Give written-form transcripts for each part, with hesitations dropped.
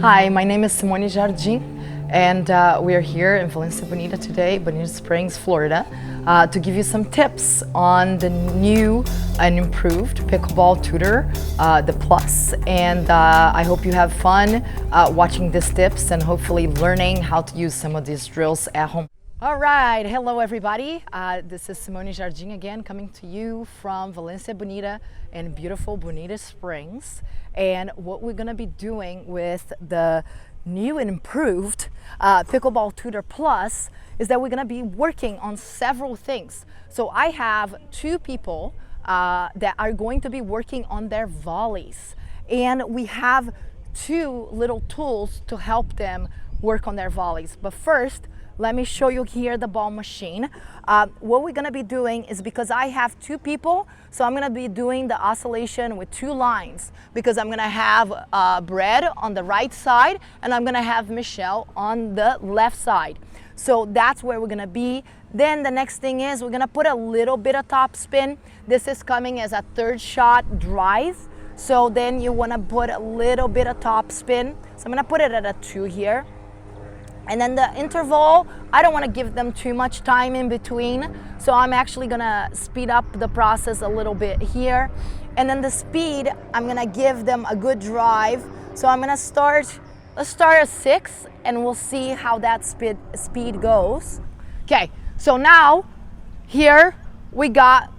Hi, my name is Simone Jardim, and we are here in Valencia Bonita today, Bonita Springs, Florida, to give you some tips on the new and improved Pickleball Tutor, the Plus. And I hope you have fun watching these tips and hopefully learning how to use some of these drills at home. All right, hello everybody. This is Simone Jardim again, coming to you from Valencia Bonita and beautiful Bonita Springs. And what we're gonna be doing with the new and improved Pickleball Tutor Plus is that we're gonna be working on several things. So I have two people that are going to be working on their volleys. And we have two little tools to help them work on their volleys. But first, let me show you here the ball machine. What we're gonna be doing is, because I have two people, so I'm gonna be doing the oscillation with two lines, because I'm gonna have Brad on the right side and I'm gonna have Michelle on the left side. So that's where we're gonna be. Then the next thing is we're gonna put a little bit of top spin. This is coming as a third shot drive. So then you wanna put a little bit of top spin. So I'm gonna put it at a 2 here. And then the interval, I don't want to give them too much time in between. So I'm actually gonna speed up the process a little bit here. And then the speed, I'm gonna give them a good drive. So I'm gonna let's start at 6 and we'll see how that speed goes. Okay, so now here we got,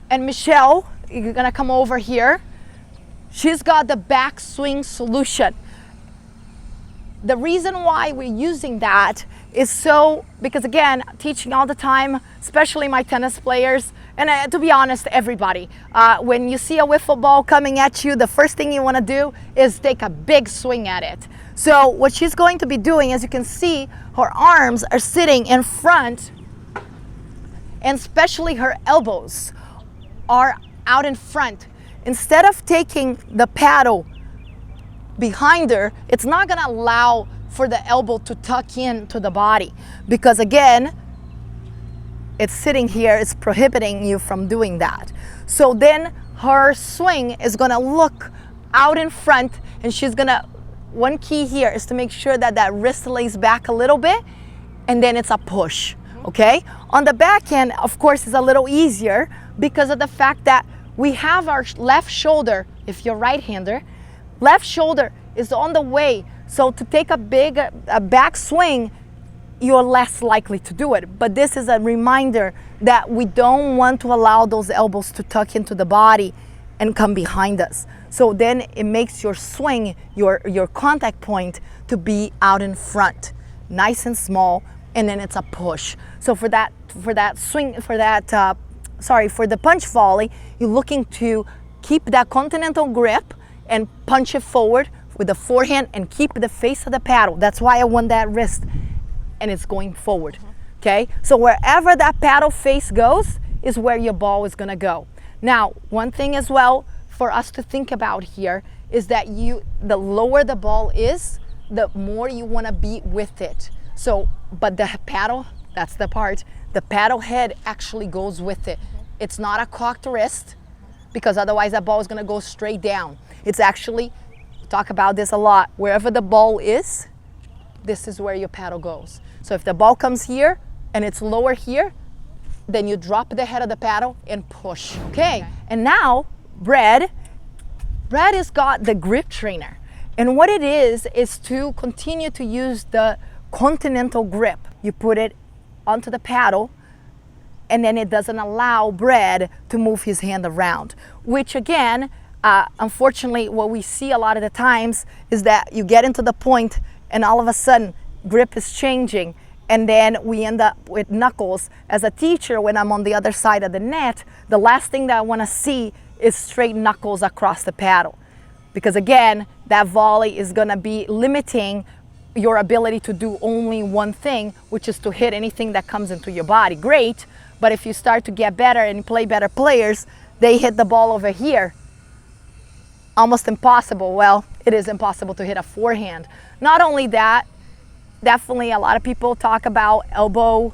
and Michelle, you're gonna come over here. She's got the backswing solution. The reason why we're using that is because again, teaching all the time, especially my tennis players, and to be honest, everybody, when you see a wiffle ball coming at you, the first thing you want to do is take a big swing at it. So what she's going to be doing, as you can see, her arms are sitting in front, and especially her elbows are out in front. Instead of taking the paddle behind her, it's not going to allow for the elbow to tuck in to the body, because again, it's sitting here, it's prohibiting you from doing that. So then her swing is going to look out in front, and she's going to, one key here is to make sure that that wrist lays back a little bit, and then it's a push. Okay, on the back end, of course, is a little easier because of the fact that we have our left shoulder. If you're right-hander, left shoulder is on the way, so to take a back swing, you're less likely to do it. But this is a reminder that we don't want to allow those elbows to tuck into the body and come behind us. So then it makes your swing, your contact point, to be out in front, nice and small, and then it's a push. So for the punch volley, you're looking to keep that continental grip and punch it forward with the forehand and keep the face of the paddle. That's why I want that wrist, and it's going forward. Okay, so wherever that paddle face goes is where your ball is gonna go. Now, one thing as well for us to think about here is that the lower the ball is, the more you wanna be with it. So, but the paddle, that's the part, the paddle head actually goes with it. It's not a cocked wrist, because otherwise that ball is gonna go straight down. It's actually, we talk about this a lot, wherever the ball is, this is where your paddle goes. So if the ball comes here and it's lower here, then you drop the head of the paddle and push. Okay, and now Brad has got the grip trainer. And what it is to continue to use the continental grip. You put it onto the paddle, and then it doesn't allow Brad to move his hand around, which again, unfortunately, what we see a lot of the times is that you get into the point and all of a sudden grip is changing, and then we end up with knuckles. As a teacher, when I'm on the other side of the net, the last thing that I want to see is straight knuckles across the paddle, because again, that volley is going to be limiting your ability to do only one thing, which is to hit anything that comes into your body. Great, but if you start to get better and play better players, they hit the ball over here. Almost impossible. Well, it is impossible to hit a forehand. Not only that, definitely a lot of people talk about elbow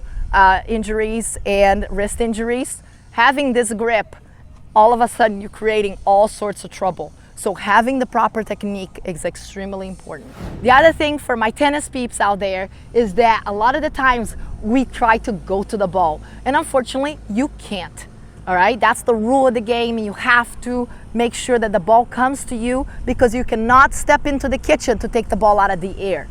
injuries and wrist injuries. Having this grip, all of a sudden you're creating all sorts of trouble. So having the proper technique is extremely important. The other thing for my tennis peeps out there is that a lot of the times we try to go to the ball, and unfortunately you can't. All right, that's the rule of the game. You have to make sure that the ball comes to you, because you cannot step into the kitchen to take the ball out of the air.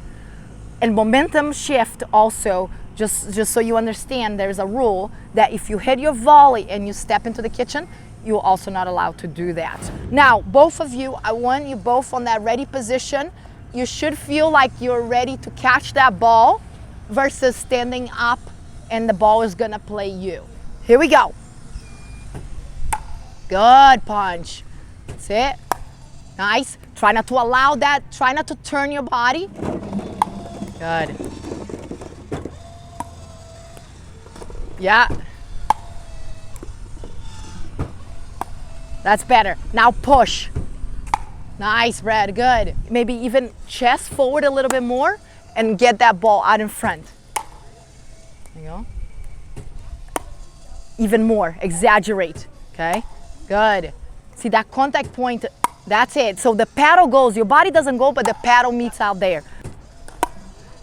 And momentum shift also, just so you understand, there's a rule that if you hit your volley and you step into the kitchen, you're also not allowed to do that. Now, both of you, I want you both on that ready position. You should feel like you're ready to catch that ball versus standing up and the ball is gonna play you. Here we go. Good punch. That's it. Nice. Try not to allow that. Try not to turn your body. Good. Yeah. That's better. Now push. Nice, Brad. Good. Maybe even chest forward a little bit more and get that ball out in front. There you go. Even more. Exaggerate. Okay. Good. See that contact point? That's it. So the paddle goes. Your body doesn't go, but the paddle meets out there.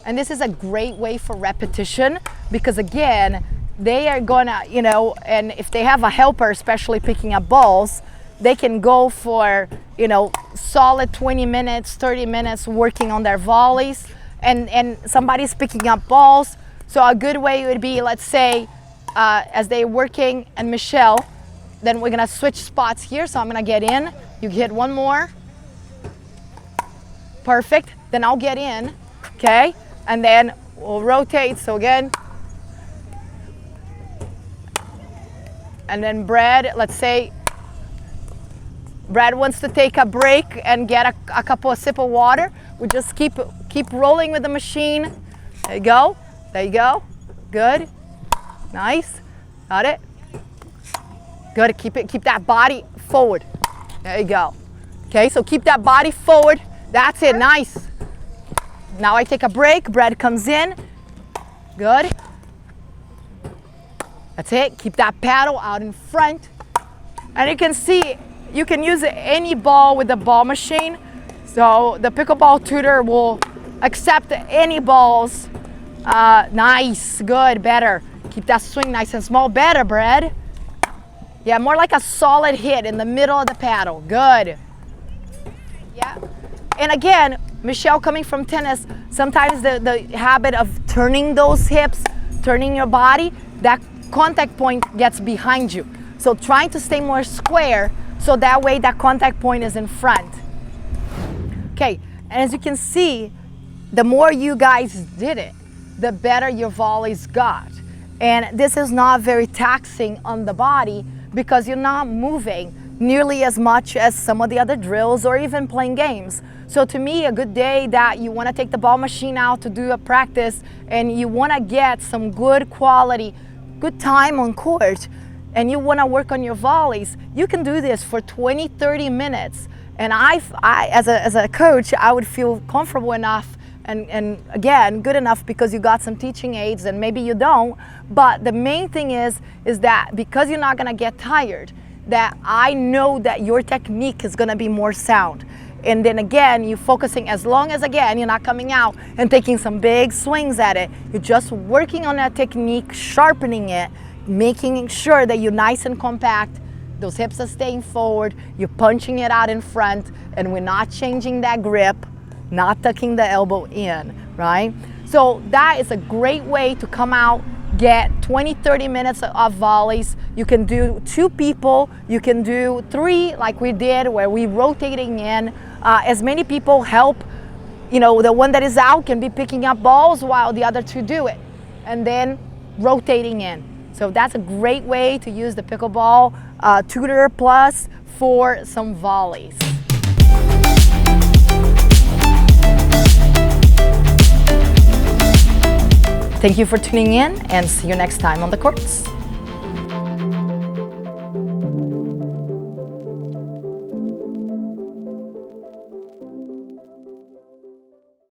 And this is a great way for repetition, because again, they are gonna, you know, and if they have a helper, especially picking up balls, they can go for, you know, solid 20 minutes, 30 minutes working on their volleys, and somebody's picking up balls. So a good way would be, let's say, as they're working, and Michelle, then we're gonna switch spots here. So I'm gonna get in, you hit one more. Perfect, then I'll get in, okay? And then we'll rotate, so again. And then Brad, let's say, Brad wants to take a break and get a couple of sip of water. We just keep rolling with the machine. There you go, there you go. Good, nice, got it. Good, keep that body forward. There you go. Okay, so keep that body forward. That's it, nice. Now I take a break, Brad comes in. Good. That's it, keep that paddle out in front. And you can see, you can use any ball with the ball machine. So the Pickleball Tutor will accept any balls. Nice, good, better. Keep that swing nice and small, better, Brad. Yeah, more like a solid hit in the middle of the paddle, good. Yeah, and again, Michelle, coming from tennis, sometimes the habit of turning those hips, turning your body, that contact point gets behind you. So trying to stay more square, so that way that contact point is in front. Okay, and as you can see, the more you guys did it, the better your volleys got. And this is not very taxing on the body, because you're not moving nearly as much as some of the other drills or even playing games. So to me, a good day that you want to take the ball machine out to do a practice and you want to get some good quality, good time on court, and you want to work on your volleys, you can do this for 20, 30 minutes. And I as a coach, I would feel comfortable enough and again, good enough, because you got some teaching aids and maybe you don't. But the main thing is that because you're not gonna get tired, that I know that your technique is gonna be more sound. And then again, you're focusing, as long as again, you're not coming out and taking some big swings at it. You're just working on that technique, sharpening it, making sure that you're nice and compact, those hips are staying forward, you're punching it out in front, and we're not changing that grip, not tucking the elbow in, right? So that is a great way to come out, get 20, 30 minutes of volleys. You can do 2 people, you can do 3 like we did, where we rotating in. As many people help, you know, the one that is out can be picking up balls while the other 2 do it, and then rotating in. So that's a great way to use the Pickleball Tutor Plus for some volleys. Thank you for tuning in, and see you next time on the courts.